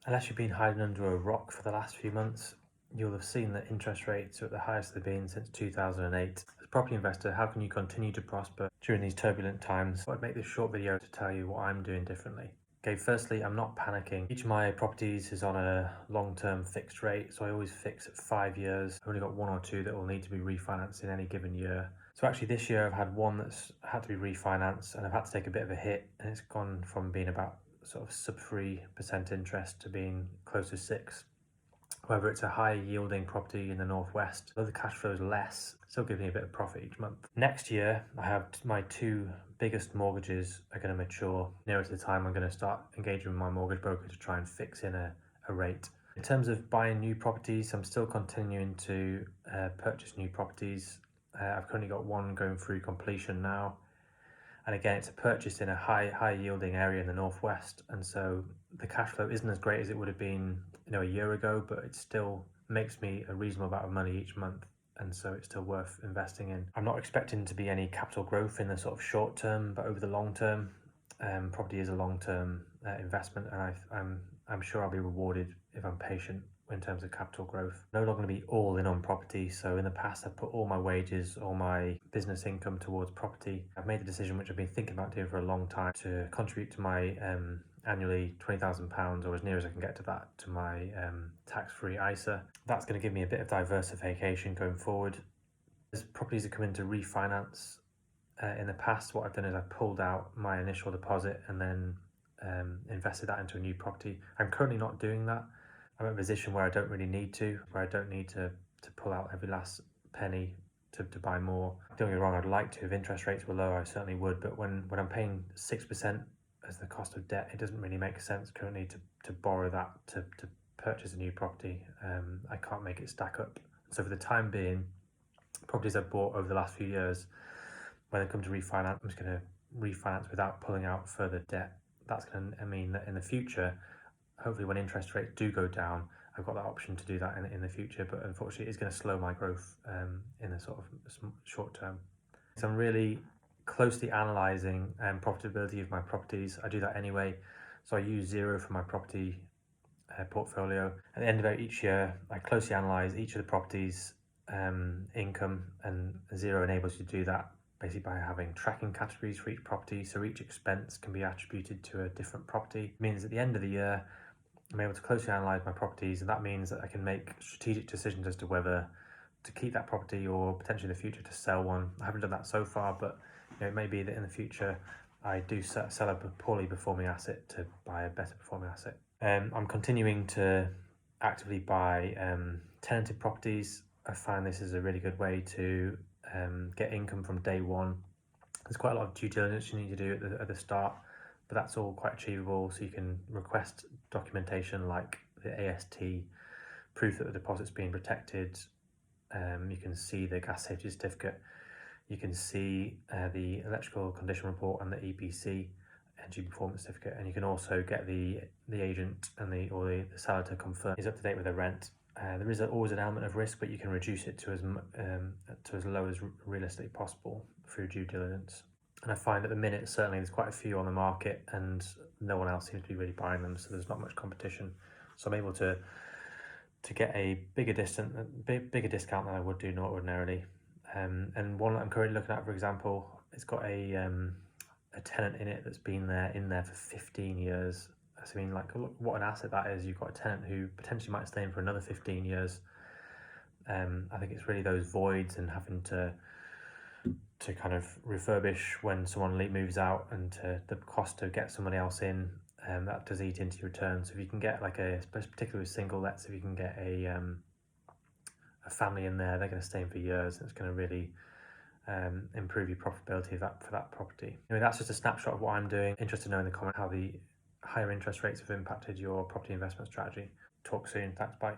Unless you've been hiding under a rock for the last few months, you'll have seen that interest rates are at the highest they've been since 2008. As a property investor, how can you continue to prosper during these turbulent times? I'd make this short video to tell you what I'm doing differently. Okay, firstly, I'm not panicking. Each of my properties is on a long-term fixed rate, so I always fix at 5 years. I've only got one or two that will need to be refinanced in any given year. So actually this year I've had one that's had to be refinanced and I've had to take a bit of a hit, and it's gone from being about sort of sub 3% interest to being close to 6. However, it's a high yielding property in the northwest. Though the cash flow is less, still gives me a bit of profit each month. Next year, I have my two biggest mortgages are going to mature. Nearer to the time, I'm going to start engaging with my mortgage broker to try and fix in a rate. In terms of buying new properties, I'm still continuing to purchase new properties. I've currently got one going through completion now. And again, it's a purchase in a high yielding area in the northwest, and so the cash flow isn't as great as it would have been, a year ago, but it still makes me a reasonable amount of money each month, and so it's still worth investing in. I'm not expecting to be any capital growth in the sort of short term, but over the long term, property is a long term investment, and I'm sure I'll be rewarded if I'm patient in terms of capital growth. No longer going to be all in on property. So in the past, I've put all my wages, all my business income towards property. I've made the decision, which I've been thinking about doing for a long time, to contribute to my annually £20,000, or as near as I can get to that, to my tax-free ISA. That's going to give me a bit of diversification going forward. As properties are coming to refinance, in the past, what I've done is I've pulled out my initial deposit and then invested that into a new property. I'm currently not doing that. I'm in a position where I don't really need to, where I don't need to pull out every last penny to buy more. Don't get me wrong, I'd like to. If interest rates were lower, I certainly would. But when I'm paying 6% as the cost of debt, it doesn't really make sense currently to borrow that to purchase a new property. I can't make it stack up. So for the time being, properties I've bought over the last few years, when they come to refinance, I'm just going to refinance without pulling out further debt. That's going to mean that in the future, hopefully when interest rates do go down, I've got that option to do that in the future, but unfortunately it's going to slow my growth in the sort of short term. So I'm really closely analysing profitability of my properties. I do that anyway, so I use Zero for my property portfolio. At the end of each year, I closely analyse each of the properties' income, and Zero enables you to do that basically by having tracking categories for each property, so each expense can be attributed to a different property. It means at the end of the year, I'm able to closely analyse my properties, and that means that I can make strategic decisions as to whether to keep that property or potentially in the future to sell one. I haven't done that so far, but it may be that in the future I do sell a poorly performing asset to buy a better performing asset. I'm continuing to actively buy tenanted properties. I find this is a really good way to get income from day one. There's quite a lot of due diligence you need to do at the start, but that's all quite achievable. So you can request documentation like the AST, proof that the deposit's being protected. You can see the gas safety certificate. You can see the electrical condition report and the EPC, energy performance certificate, and you can also get the agent and the seller to confirm is up to date with the rent. There is always an element of risk, but you can reduce it to as low as realistically possible through due diligence. And I find at the minute, certainly there's quite a few on the market and no one else seems to be really buying them, so there's not much competition. So I'm able to get a bigger discount than I would do not ordinarily. And one that I'm currently looking at, for example, it's got a tenant in it that's been in there for 15 years. So I mean, like, look what an asset that is. You've got a tenant who potentially might stay in for another 15 years. I think it's really those voids and having to kind of refurbish when someone moves out, and the cost to get somebody else in, that does eat into your return. So if you can get particularly with single lets, if you can get a family in there, they're going to stay in for years, and it's going to really improve your profitability for that property. Anyway, that's just a snapshot of what I'm doing. Interested to know in the comment how the higher interest rates have impacted your property investment strategy. Talk soon. Thanks. Bye.